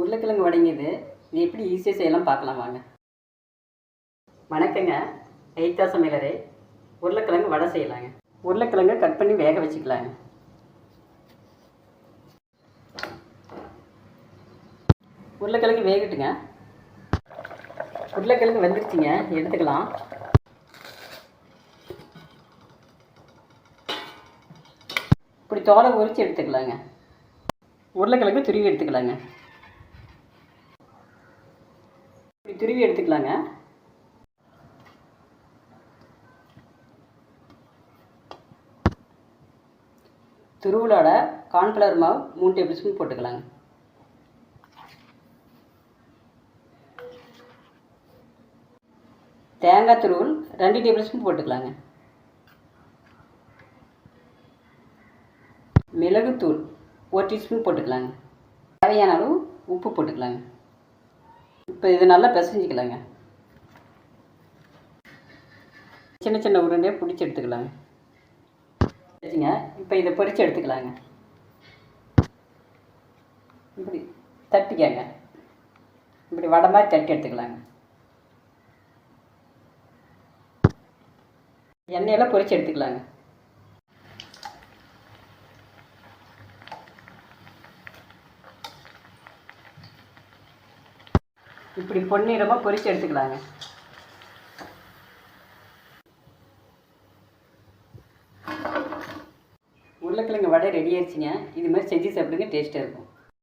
உருளைக்கிழங்கு வடைங்குது. இது எப்படி ஈஸியாக செய்யலாம் பார்க்கலாம் வாங்க. வணக்கங்க. எய்த்தா சமையலறை. உருளைக்கிழங்கு வடை செய்யலாங்க. உருளைக்கிழங்கு கட் பண்ணி வேக வச்சுக்கலாங்க. உருளைக்கிழங்கு வேகட்டுங்க. உருளைக்கிழங்கு வெந்துருச்சுங்க, எடுத்துக்கலாம். இப்படி தோலை உரித்து எடுத்துக்கலாங்க. உருளைக்கிழங்கு துருவி எடுத்துக்கலாங்க. இப்படி துருவி எடுத்துக்கலாங்க. துருவலோட கார்ன்ஃப்ளவர் மாவு 3 டேபிள் ஸ்பூன் போட்டுக்கலாங்க. தேங்காய் துருவல் 2 டேபிள் ஸ்பூன் போட்டுக்கலாங்க. மிளகுத்தூள் 1 டீஸ்பூன் போட்டுக்கலாங்க. தேவையான அளவு உப்பு போட்டுக்கலாங்க. இப்போ இது நல்லா பிசைஞ்சிக்கலாங்க. சின்ன சின்ன உருண்டையாக பிடிச்சி எடுத்துக்கலாங்க. சரிங்க, இப்போ இதை பொரித்து எடுத்துக்கலாங்க. இப்படி தட்டிக்கங்க. இப்படி வடை மாதிரி தட்டி எடுத்துக்கலாங்க. எண்ணெயெல்லாம் பொரித்து எடுத்துக்கலாங்க. இப்படி பொன்னிறமாக பொரித்து எடுத்துக்கலாங்க. உருளைக்கிழங்கு வடை ரெடி ஆயிடுச்சுங்க. இது மாதிரி செஞ்சு சாப்பிடுங்க, டேஸ்ட்டாக இருக்கும்.